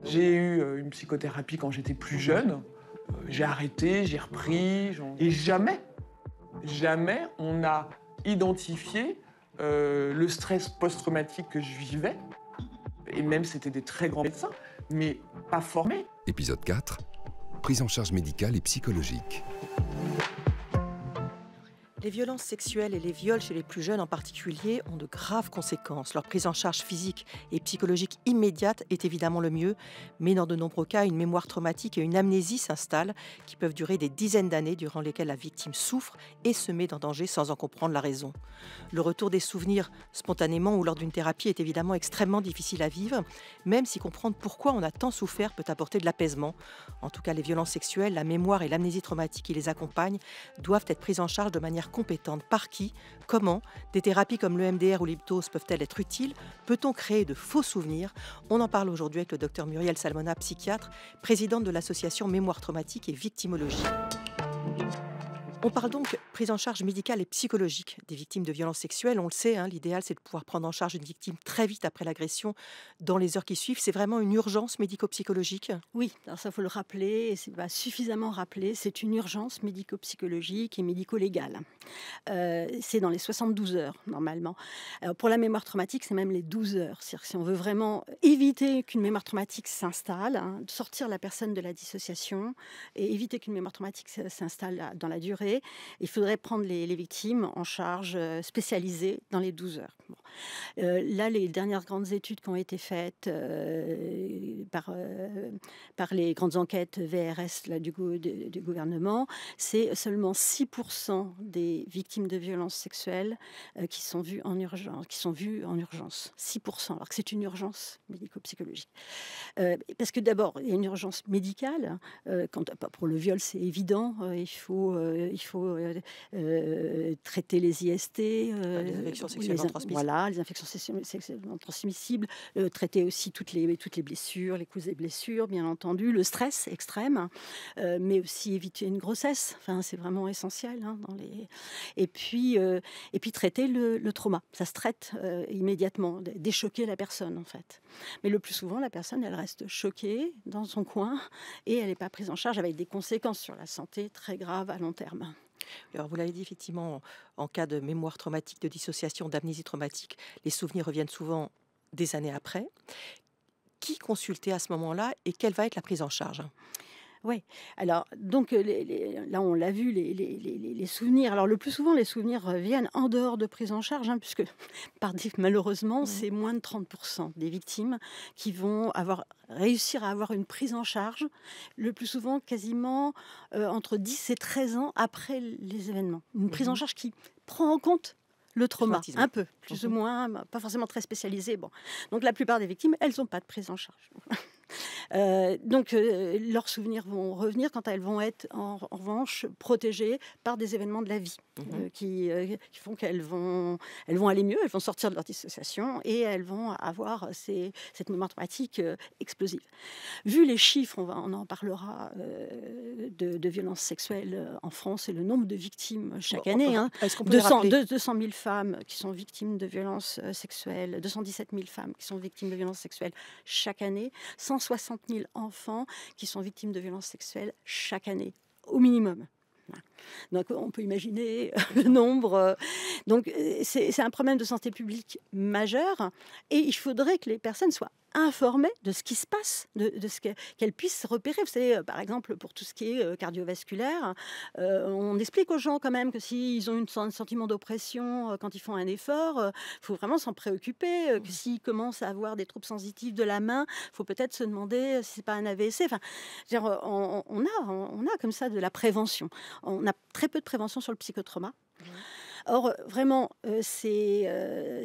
J'ai eu une psychothérapie quand j'étais plus jeune. J'ai arrêté, j'ai repris. Et jamais on a identifié le stress post-traumatique que je vivais. Et même c'était des très grands médecins, mais pas formés. Épisode 4, prise en charge médicale et psychologique. Les violences sexuelles et les viols chez les plus jeunes en particulier ont de graves conséquences. Leur prise en charge physique et psychologique immédiate est évidemment le mieux, mais dans de nombreux cas, une mémoire traumatique et une amnésie s'installent qui peuvent durer des dizaines d'années durant lesquelles la victime souffre et se met en danger sans en comprendre la raison. Le retour des souvenirs spontanément ou lors d'une thérapie est évidemment extrêmement difficile à vivre, même si comprendre pourquoi on a tant souffert peut apporter de l'apaisement. En tout cas, les violences sexuelles, la mémoire et l'amnésie traumatique qui les accompagnent doivent être prises en charge de manière compétente. Par qui? Comment? Des thérapies comme le MDR ou l'hypnose peuvent-elles être utiles? Peut-on créer de faux souvenirs? On en parle aujourd'hui avec le docteur Muriel Salmona, psychiatre, présidente de l'association Mémoire traumatique et Victimologie. On parle donc prise en charge médicale et psychologique des victimes de violences sexuelles. On le sait, l'idéal c'est de pouvoir prendre en charge une victime très vite après l'agression, dans les heures qui suivent. C'est vraiment une urgence médico-psychologique? Oui, alors ça faut le rappeler, et c'est suffisamment rappelé, c'est une urgence médico-psychologique et médico-légale. C'est dans les 72 heures normalement. Alors, pour la mémoire traumatique, c'est même les 12 heures. C'est-à-dire que si on veut vraiment éviter qu'une mémoire traumatique s'installe, sortir la personne de la dissociation et éviter qu'une mémoire traumatique s'installe dans la durée, il faudrait prendre les victimes en charge spécialisée dans les 12 heures. Bon. Là, les dernières grandes études qui ont été faites par les grandes enquêtes VRS du gouvernement, c'est seulement 6% des victimes de violences sexuelles qui sont vues en urgence. 6%, alors que c'est une urgence médico-psychologique. Parce que d'abord, il y a une urgence médicale. Pour le viol, c'est évident. Il faut traiter les IST, les infections sexuellement transmissibles. Voilà, les infections sexuellement transmissibles, traiter aussi toutes les blessures, les causes des blessures, bien entendu, le stress extrême, mais aussi éviter une grossesse. Enfin, c'est vraiment essentiel. Et puis traiter le trauma. Ça se traite immédiatement, déchoquer la personne en fait. Mais le plus souvent, la personne, elle reste choquée dans son coin et elle n'est pas prise en charge avec des conséquences sur la santé très graves à long terme. Alors, vous l'avez dit, effectivement, en cas de mémoire traumatique, de dissociation, d'amnésie traumatique, les souvenirs reviennent souvent des années après. Qui consulter à ce moment-là et quelle va être la prise en charge? Oui, alors donc là on l'a vu, les souvenirs. Alors le plus souvent les souvenirs reviennent en dehors de prise en charge, puisque malheureusement c'est moins de 30% des victimes qui vont réussir à avoir une prise en charge, le plus souvent quasiment entre 10 et 13 ans après les événements. Une prise en charge qui prend en compte le trauma, un peu, plus ou moins, pas forcément très spécialisé. Bon. Donc la plupart des victimes, elles n'ont pas de prise en charge. Donc leurs souvenirs vont revenir quand elles vont être en revanche protégées par des événements de la vie qui font qu'elles vont aller mieux, elles vont sortir de leur dissociation et elles vont avoir cette mémoire traumatique explosive. Vu les chiffres, on en parlera de violences sexuelles en France et le nombre de victimes chaque année. 200 000 femmes qui sont victimes de violences sexuelles, 217 000 femmes qui sont victimes de violences sexuelles chaque année, 160 000 enfants qui sont victimes de violences sexuelles chaque année, au minimum. Donc on peut imaginer le nombre. Donc c'est un problème de santé publique majeur et il faudrait que les personnes soient informées de ce qui se passe, de ce qu'elles puissent repérer. Vous savez, par exemple, pour tout ce qui est cardiovasculaire, on explique aux gens quand même que s'ils ont un sentiment d'oppression quand ils font un effort, il faut vraiment s'en préoccuper, que s'ils commencent à avoir des troubles sensitifs de la main, il faut peut-être se demander si c'est pas un AVC. Enfin, on a comme ça de la prévention. On a très peu de prévention sur le psychotrauma. Or, vraiment, c'est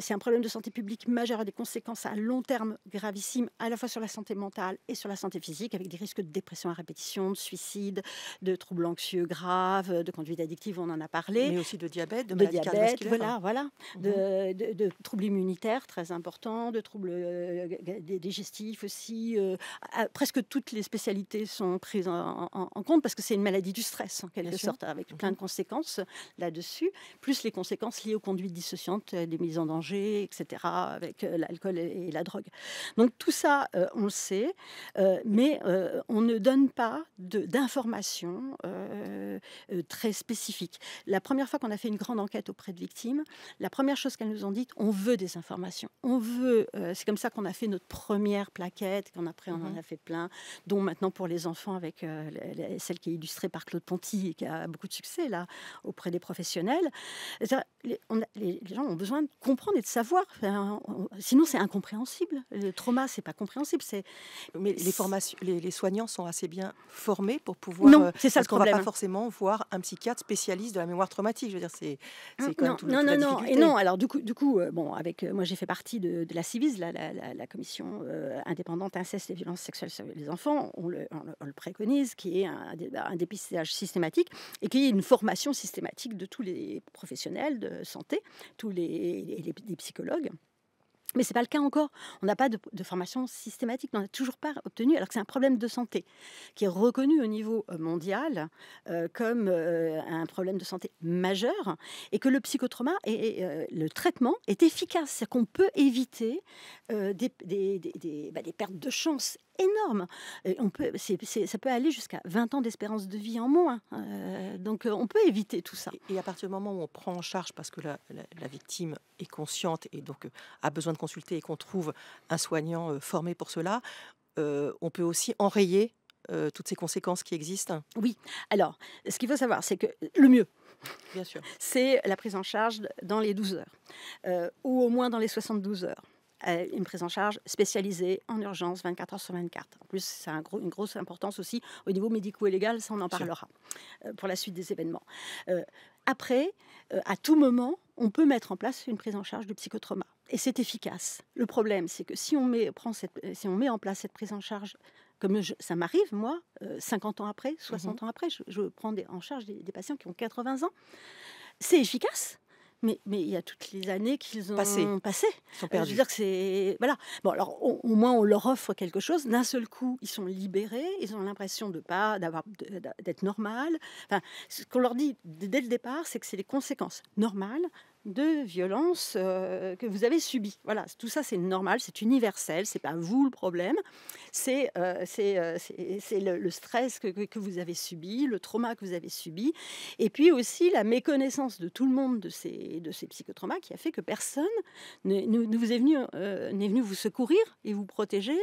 un problème de santé publique majeur à des conséquences à long terme gravissimes, à la fois sur la santé mentale et sur la santé physique, avec des risques de dépression à répétition, de suicide, de troubles anxieux graves, de conduite addictive, on en a parlé. Mais aussi de diabète, de maladies cardiovasculaires. Voilà. De troubles immunitaires très importants, de troubles digestifs aussi. Presque toutes les spécialités sont prises en compte parce que c'est une maladie du stress, en quelque sorte, avec plein de conséquences là-dessus, plus les conséquences liées aux conduites dissociantes, des mises en danger, etc., avec l'alcool et la drogue. Donc tout ça, on le sait, mais on ne donne pas d'informations très spécifiques. La première fois qu'on a fait une grande enquête auprès de victimes, la première chose qu'elles nous ont dit, on veut des informations. On veut, c'est comme ça qu'on a fait notre première plaquette, après on en a fait plein, dont maintenant pour les enfants avec celle qui est illustrée par Claude Ponty et qui a beaucoup de succès là auprès des professionnels. Les gens ont besoin de comprendre et de savoir. Sinon, c'est incompréhensible. Le trauma, c'est pas compréhensible. Mais les soignants sont assez bien formés pour pouvoir. Non, c'est ça le parce qu'on ne va problème. pas forcément voir un psychiatre spécialiste de la mémoire traumatique. Je veux dire, c'est quand même toute non, la non. difficulté. Et non. Alors du coup, avec moi, j'ai fait partie de la CIVIS, la commission indépendante inceste et violences sexuelles sur les enfants. On le préconise, qui est un dépistage systématique et qui est une formation systématique de tous les professionnels de santé, tous les psychologues. Mais ce n'est pas le cas encore. On n'a pas de formation systématique. On n'a toujours pas obtenu, alors que c'est un problème de santé qui est reconnu au niveau mondial comme un problème de santé majeur, et que le psychotrauma et le traitement est efficace. C'est qu'on peut éviter des pertes de chance énormes. Et ça peut aller jusqu'à 20 ans d'espérance de vie en moins. Donc on peut éviter tout ça. Et à partir du moment où on prend en charge, parce que la victime est consciente et donc a besoin de consulter, et qu'on trouve un soignant formé pour cela, on peut aussi enrayer toutes ces conséquences qui existent. Oui. Alors, ce qu'il faut savoir, c'est que le mieux, bien sûr, c'est la prise en charge dans les 12 heures, ou au moins dans les 72 heures. Une prise en charge spécialisée en urgence 24 heures sur 24. En plus, ça a une grosse importance aussi au niveau médico et légal, ça on en parlera pour la suite des événements. Après, à tout moment, on peut mettre en place une prise en charge de psychotrauma. Et c'est efficace. Le problème, c'est que si on met en place cette prise en charge, comme ça m'arrive, moi, 50 ans après, 60 ans après, je prends en charge des patients qui ont 80 ans, c'est efficace. Mais il y a toutes les années qu'ils ont passées. Ils sont perdus. Je veux dire que c'est... Voilà. Bon, alors, au moins, on leur offre quelque chose. D'un seul coup, ils sont libérés. Ils ont l'impression d'être normal. Enfin, ce qu'on leur dit dès le départ, c'est que c'est les conséquences normales de violences que vous avez subies. Voilà, tout ça, c'est normal, c'est universel. C'est pas vous le problème. C'est le stress que vous avez subi, le trauma que vous avez subi. Et puis aussi, la méconnaissance de tout le monde de ces psychotraumas qui a fait que personne ne vous est venu vous secourir et vous protéger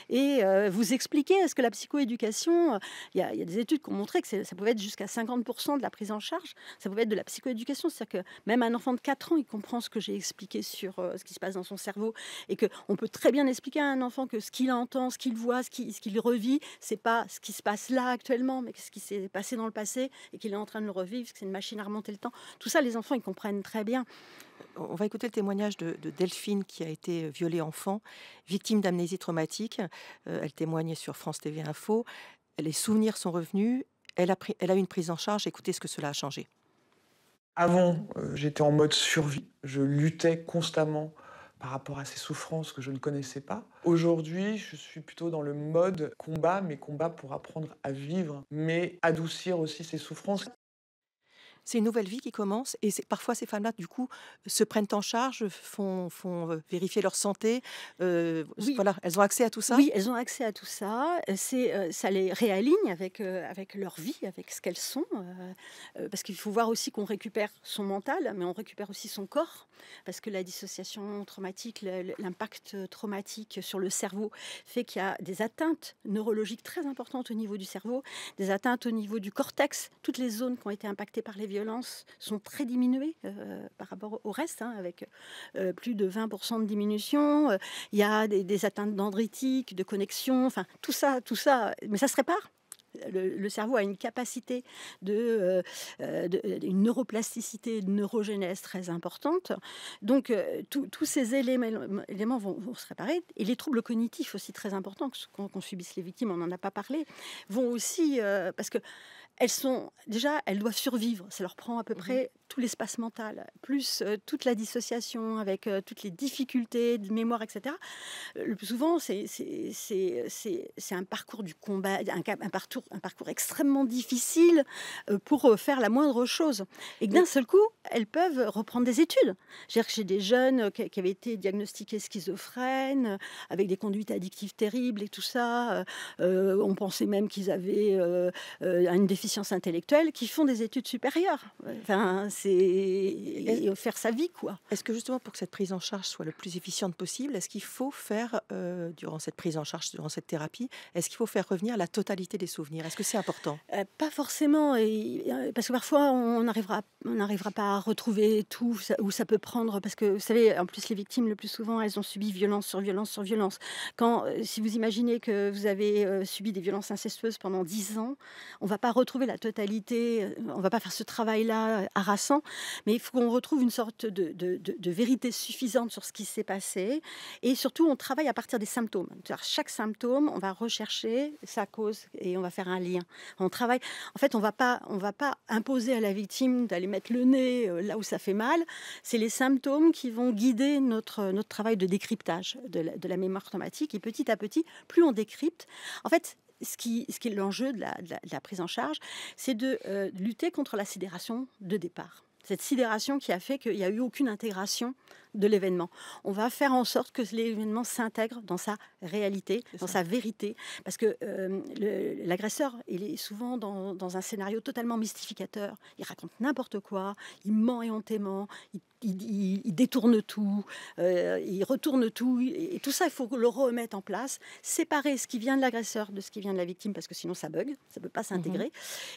et vous expliquer. Est-ce que la psychoéducation, il y a des études qui ont montré que ça pouvait être jusqu'à 50% de la prise en charge, ça pouvait être de la psychoéducation, c'est-à-dire que même un enfant de 4 ans, il comprend ce que j'ai expliqué sur ce qui se passe dans son cerveau, et qu'on peut très bien expliquer à un enfant que ce qu'il entend, ce qu'il voit, ce qu'il revit, c'est pas ce qui se passe là actuellement, mais ce qui s'est passé dans le passé et qu'il est en train de le revivre, que c'est une machine à remonter le temps. Tout ça, les enfants, ils comprennent très bien. On va écouter le témoignage de Delphine, qui a été violée enfant, victime d'amnésie traumatique. Elle témoigne sur France TV Info. Les souvenirs sont revenus. Elle a eu une prise en charge. Écoutez ce que cela a changé. Avant, j'étais en mode survie. Je luttais constamment par rapport à ces souffrances que je ne connaissais pas. Aujourd'hui, je suis plutôt dans le mode combat, mais combat pour apprendre à vivre, mais adoucir aussi ces souffrances. C'est une nouvelle vie qui commence, et parfois ces femmes-là, du coup, se prennent en charge, font vérifier leur santé. Oui. Voilà, elles ont accès à tout ça. Oui, elles ont accès à tout ça. Ça les réaligne avec leur vie, avec ce qu'elles sont. Parce qu'il faut voir aussi qu'on récupère son mental, mais on récupère aussi son corps. Parce que la dissociation traumatique, l'impact traumatique sur le cerveau fait qu'il y a des atteintes neurologiques très importantes au niveau du cerveau, des atteintes au niveau du cortex. Toutes les zones qui ont été impactées par les violences sont très diminuées par rapport au reste, avec plus de 20% de diminution. Il y a des atteintes dendritiques, de connexion, enfin tout ça, mais ça se répare. Le cerveau a une capacité une neuroplasticité, une neurogénèse très importante. Donc, tous ces éléments vont se réparer. Et les troubles cognitifs aussi très importants qu'on subissent les victimes, on n'en a pas parlé, vont aussi... parce que elles doivent survivre. Ça leur prend à peu près tout l'espace mental, plus toute la dissociation avec toutes les difficultés de mémoire, etc. Le plus souvent, c'est un parcours du combat, un parcours extrêmement difficile pour faire la moindre chose. Et que d'un seul coup, elles peuvent reprendre des études. C'est-à-dire que j'ai des jeunes qui avaient été diagnostiqués schizophrènes, avec des conduites addictives terribles et tout ça. On pensait même qu'ils avaient une déficience intellectuelle, qui font des études supérieures. Enfin, c'est faire sa vie, quoi. Est-ce que justement, pour que cette prise en charge soit le plus efficiente possible, est-ce qu'il faut faire, durant cette prise en charge, durant cette thérapie, est-ce qu'il faut faire revenir la totalité des souvenirs? Est-ce que c'est important? Pas forcément, parce que parfois on n'arrivera pas à retrouver tout, ou ça peut prendre, parce que vous savez, en plus les victimes le plus souvent, elles ont subi violence sur violence sur violence. Si vous imaginez que vous avez subi des violences incestueuses pendant 10 ans, on ne va pas retrouver la totalité, on ne va pas faire ce travail-là harassant, mais il faut qu'on retrouve une sorte de vérité suffisante sur ce qui s'est passé, et surtout on travaille à partir des symptômes. C'est-à-dire, chaque symptôme, on va rechercher sa cause et on va faire un lien. On travaille. En fait, on va pas imposer à la victime d'aller mettre le nez là où ça fait mal. C'est les symptômes qui vont guider notre travail de décryptage de la mémoire traumatique. Et petit à petit, plus on décrypte, en fait, ce qui est l'enjeu de la prise en charge, c'est de lutter contre la sidération de départ. Cette sidération qui a fait qu'il n'y a eu aucune intégration de l'événement. On va faire en sorte que l'événement s'intègre dans sa réalité, dans sa vérité, parce que l'agresseur, il est souvent dans un scénario totalement mystificateur. Il raconte n'importe quoi, il ment éhontément, il détourne tout, il retourne tout, et tout ça, il faut le remettre en place, séparer ce qui vient de l'agresseur de ce qui vient de la victime, parce que sinon ça bug, ça ne peut pas s'intégrer.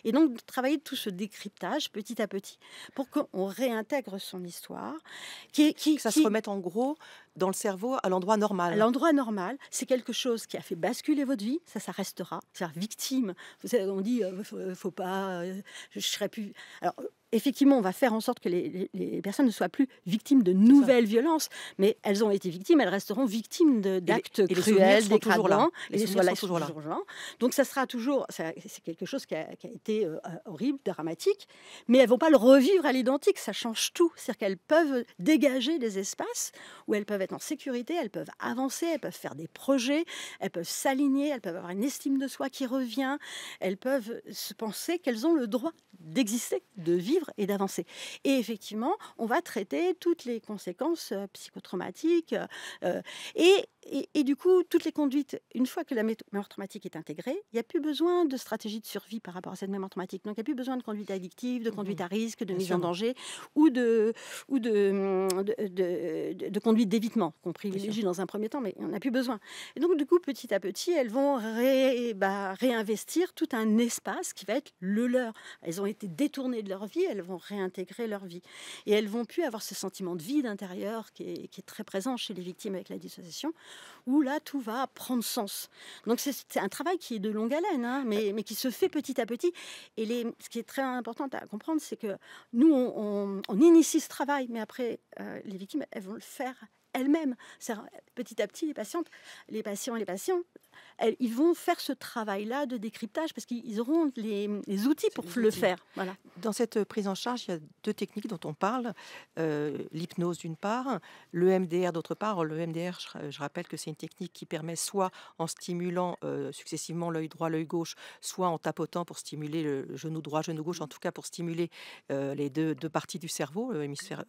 Et donc, travailler tout ce décryptage petit à petit pour qu'on réintègre son histoire, ça se remette en gros dans le cerveau à l'endroit normal. À l'endroit normal, c'est quelque chose qui a fait basculer votre vie, ça restera. C'est-à-dire victime. Vous savez, on dit, faut pas, je serai plus. Alors, effectivement, on va faire en sorte que les personnes ne soient plus victimes de nouvelles violences, mais elles ont été victimes, elles resteront victimes d'actes cruels, dégradants. Les souvenirs sont toujours là. Donc, ça sera toujours, c'est quelque chose qui a été horrible, dramatique, mais elles vont pas le revivre à l'identique. Ça change tout. C'est-à-dire qu'elles peuvent dégager des espaces où elles peuvent être en sécurité, elles peuvent avancer, elles peuvent faire des projets, elles peuvent s'aligner, elles peuvent avoir une estime de soi qui revient, elles peuvent se penser qu'elles ont le droit d'exister, de vivre et d'avancer. Et effectivement, on va traiter toutes les conséquences psychotraumatiques et du coup, toutes les conduites, une fois que la mémoire traumatique est intégrée, il n'y a plus besoin de stratégie de survie par rapport à cette mémoire traumatique. Donc, il n'y a plus besoin de conduite addictive, de conduite à risque, de mise en danger ou de conduite d'évitement qu'on privilégie dans un premier temps, mais on n'a plus besoin. Et donc, du coup, petit à petit, elles vont réinvestir tout un espace qui va être le leur. Elles ont été détournées de leur vie, elles vont réintégrer leur vie. Et elles vont plus avoir ce sentiment de vide intérieur qui est très présent chez les victimes avec la dissociation, où là, tout va prendre sens. Donc, c'est un travail qui est de longue haleine, hein, mais qui se fait petit à petit. Et ce qui est très important à comprendre, c'est que nous, on initie ce travail, mais après, les victimes, elles vont le faire elles-mêmes. Petit à petit, les patients, ils vont faire ce travail-là de décryptage parce qu'ils auront les outils pour le faire. Voilà. Dans cette prise en charge, il y a deux techniques dont on parle. L'hypnose d'une part, le MDR d'autre part. Le MDR, je rappelle que c'est une technique qui permet soit en stimulant successivement l'œil droit, l'œil gauche, soit en tapotant pour stimuler le genou droit, genou gauche, en tout cas pour stimuler les deux parties du cerveau, l'hémisphère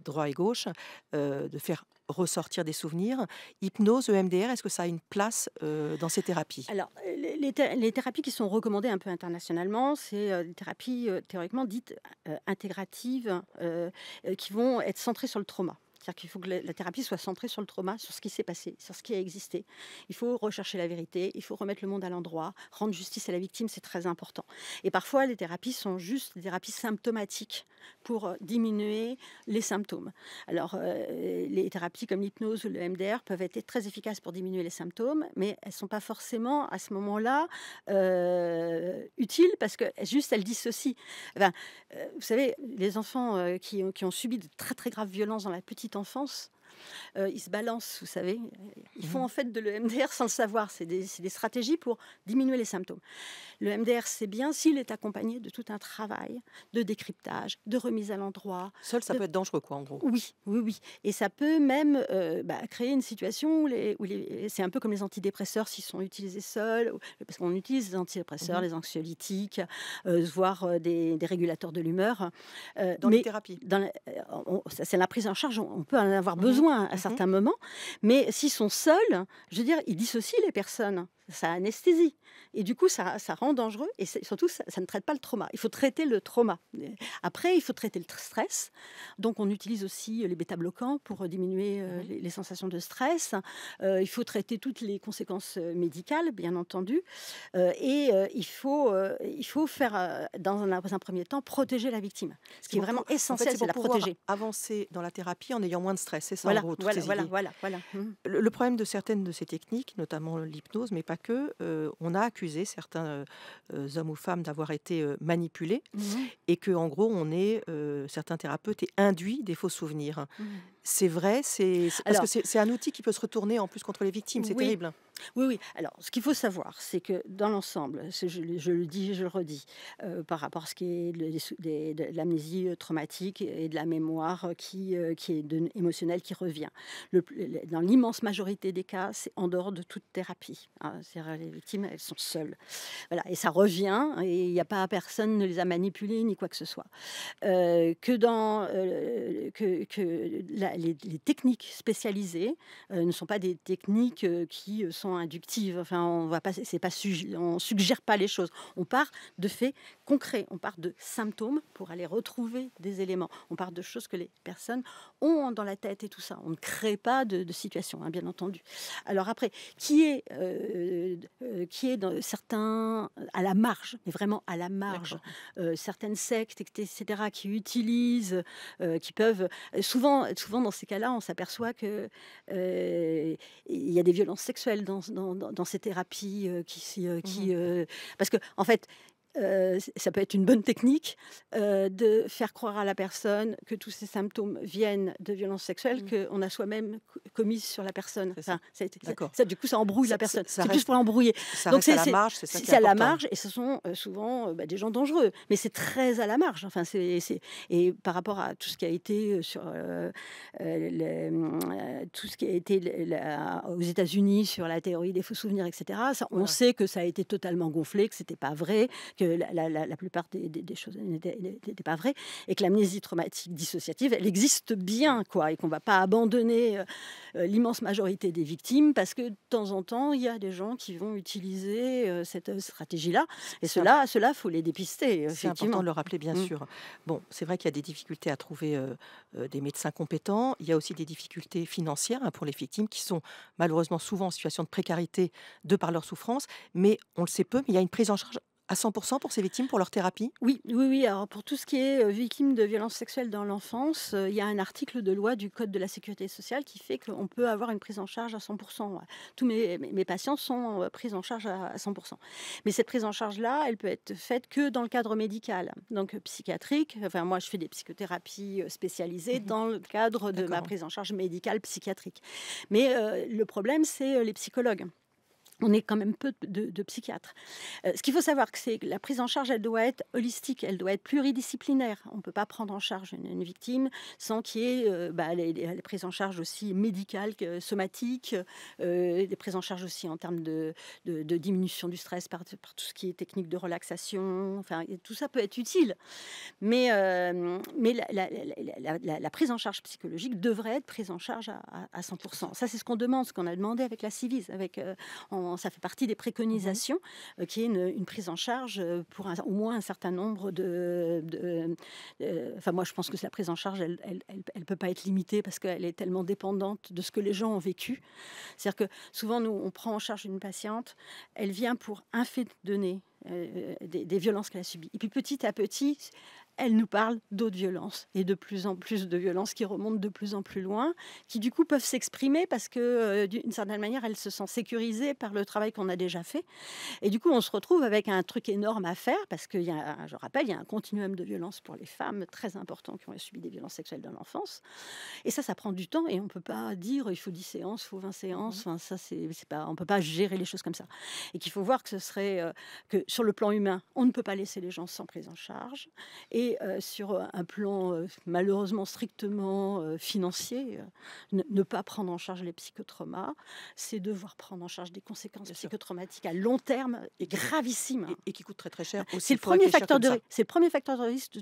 droit et gauche, de faire ressortir des souvenirs. Hypnose, EMDR, est-ce que ça a une place dans ces thérapies? Alors, les thérapies qui sont recommandées un peu internationalement, c'est des thérapies théoriquement dites intégratives qui vont être centrées sur le trauma. C'est-à-dire qu'il faut que la thérapie soit centrée sur le trauma, sur ce qui s'est passé, sur ce qui a existé. Il faut rechercher la vérité, il faut remettre le monde à l'endroit, rendre justice à la victime, c'est très important. Et parfois, les thérapies sont juste des thérapies symptomatiques pour diminuer les symptômes. Alors, les thérapies comme l'hypnose ou le MDR peuvent être très efficaces pour diminuer les symptômes, mais elles ne sont pas forcément, à ce moment-là, utiles parce que juste elles dissocient. Enfin, vous savez, les enfants qui ont subi de très très graves violences dans la petite enfance, ils se balancent, vous savez. Ils font en fait de l'EMDR sans le savoir. C'est des stratégies pour diminuer les symptômes. Le MDR, c'est bien s'il est accompagné de tout un travail de décryptage, de remise à l'endroit. Seul, ça peut être dangereux, quoi, en gros. Oui, oui, oui. Et ça peut même créer une situation où c'est un peu comme les antidépresseurs s'ils sont utilisés seuls, parce qu'on utilise les antidépresseurs, les anxiolytiques, voire des régulateurs de l'humeur. Dans les thérapies. C'est la prise en charge, on peut en avoir besoin à certains moments, mais s'ils sont seuls, je veux dire, ils dissocient les personnes. Ça anesthésie. Et du coup, ça rend dangereux. Et surtout, ça ne traite pas le trauma. Il faut traiter le trauma. Après, il faut traiter le stress. Donc, on utilise aussi les bêta-bloquants pour diminuer les sensations de stress. Il faut traiter toutes les conséquences médicales, bien entendu. Il faut faire, dans un premier temps, protéger la victime. Ce qui est vraiment essentiel, c'est la protéger. Avancer dans la thérapie en ayant moins de stress. C'est ça, voilà, en gros, toutes voilà, ces voilà, idées. voilà. Le problème de certaines de ces techniques, notamment l'hypnose, mais pas que, on a accusé certains hommes ou femmes d'avoir été manipulés et que, en gros, certains thérapeutes aient induit des faux souvenirs. C'est vrai, parce que c'est un outil qui peut se retourner en plus contre les victimes, c'est terrible. Oui, oui. Alors, ce qu'il faut savoir, c'est que dans l'ensemble, je le dis et je le redis, par rapport à ce qui est de l'amnésie traumatique et de la mémoire qui est émotionnelle qui revient. Dans l'immense majorité des cas, c'est en dehors de toute thérapie. C'est-à-dire, les victimes, elles sont seules. Voilà, et ça revient, et il n'y a pas personne ne les a manipulées ni quoi que ce soit. Les techniques spécialisées ne sont pas des techniques qui sont inductives. Enfin, on suggère pas les choses. On part de faits concrets. On part de symptômes pour aller retrouver des éléments. On part de choses que les personnes ont dans la tête et tout ça. On ne crée pas de situation, bien entendu. Alors après, qui est dans certains à la marge, mais vraiment à la marge, certaines sectes, etc., qui utilisent, qui peuvent souvent dans ces cas-là, on s'aperçoit que il y a des violences sexuelles dans ces thérapies parce que en fait. Ça peut être une bonne technique de faire croire à la personne que tous ces symptômes viennent de violences sexuelles qu'on a soi-même commises sur la personne. Du coup, ça embrouille la personne. C'est plus pour l'embrouiller. Donc c'est à la marge, c'est à la marge, et ce sont souvent des gens dangereux. Mais c'est très à la marge. Enfin, et par rapport à tout ce qui a été tout ce qui a été aux États-Unis sur la théorie des faux souvenirs, etc. On sait que ça a été totalement gonflé, que c'était pas vrai, que la plupart des choses n'étaient pas vraies, et que l'amnésie traumatique dissociative, elle existe bien, quoi, et qu'on ne va pas abandonner l'immense majorité des victimes, parce que de temps en temps, il y a des gens qui vont utiliser cette stratégie-là, et ceux-là, faut les dépister. C'est important de le rappeler, bien sûr. Bon, c'est vrai qu'il y a des difficultés à trouver des médecins compétents. Il y a aussi des difficultés financières pour les victimes qui sont malheureusement souvent en situation de précarité de par leur souffrance, mais on le sait peu, mais il y a une prise en charge à 100% pour ces victimes, pour leur thérapie? Oui. Alors, pour tout ce qui est victime de violences sexuelles dans l'enfance, il y a un article de loi du Code de la sécurité sociale qui fait qu'on peut avoir une prise en charge à 100%. Ouais. Tous mes patients sont pris en charge à 100%. Mais cette prise en charge-là, elle peut être faite que dans le cadre médical, donc psychiatrique. Enfin, moi, je fais des psychothérapies spécialisées dans le cadre de ma prise en charge médicale psychiatrique. Mais le problème, c'est les psychologues. On est quand même peu de psychiatres. Ce qu'il faut savoir, c'est que la prise en charge, elle doit être holistique, elle doit être pluridisciplinaire. On ne peut pas prendre en charge une victime sans qu'il y ait les prises en charge aussi médicales, somatiques, des prises en charge aussi en termes de diminution du stress par tout ce qui est technique de relaxation. Enfin, tout ça peut être utile. Mais la prise en charge psychologique devrait être prise en charge à 100%. Ça, c'est ce qu'on demande, ce qu'on a demandé avec la Civis, ça fait partie des préconisations, qui est une prise en charge pour au moins un certain nombre enfin, moi, je pense que la prise en charge, elle peut pas être limitée parce qu'elle est tellement dépendante de ce que les gens ont vécu. C'est-à-dire que souvent, nous, on prend en charge une patiente, elle vient pour un fait donné, des violences qu'elle a subies. Et puis, petit à petit, elle nous parle d'autres violences et de plus en plus de violences qui remontent de plus en plus loin, qui du coup peuvent s'exprimer parce que d'une certaine manière, elle se sent sécurisée par le travail qu'on a déjà fait. Et du coup, on se retrouve avec un truc énorme à faire parce qu'il y a, je rappelle, il y a un continuum de violence pour les femmes très important qui ont subi des violences sexuelles dans l'enfance. Et ça prend du temps et on ne peut pas dire il faut 10 séances, il faut 20 séances. Enfin, ça, c'est pas, on ne peut pas gérer les choses comme ça. Et qu'il faut voir que ce serait que sur le plan humain, on ne peut pas laisser les gens sans prise en charge. Et sur un plan malheureusement strictement financier, ne pas prendre en charge les psychotraumas, c'est devoir prendre en charge des conséquences psychotraumatiques à long terme et gravissimes. Et qui coûtent très très cher. C'est le premier facteur de risque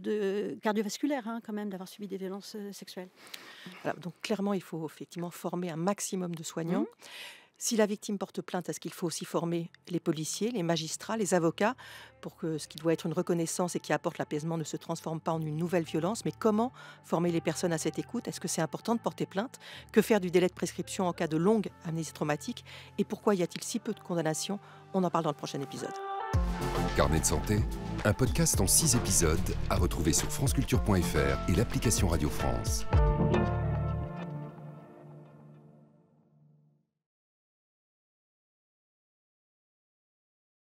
cardiovasculaire quand même d'avoir subi des violences sexuelles. Voilà, donc clairement, il faut effectivement former un maximum de soignants. Si la victime porte plainte, est-ce qu'il faut aussi former les policiers, les magistrats, les avocats pour que ce qui doit être une reconnaissance et qui apporte l'apaisement ne se transforme pas en une nouvelle violence? Mais comment former les personnes à cette écoute? Est-ce que c'est important de porter plainte? Que faire du délai de prescription en cas de longue amnésie traumatique? Et pourquoi y a-t-il si peu de condamnations? On en parle dans le prochain épisode. Carnet de santé, un podcast en 6 épisodes à retrouver sur franceculture.fr et l'application Radio France.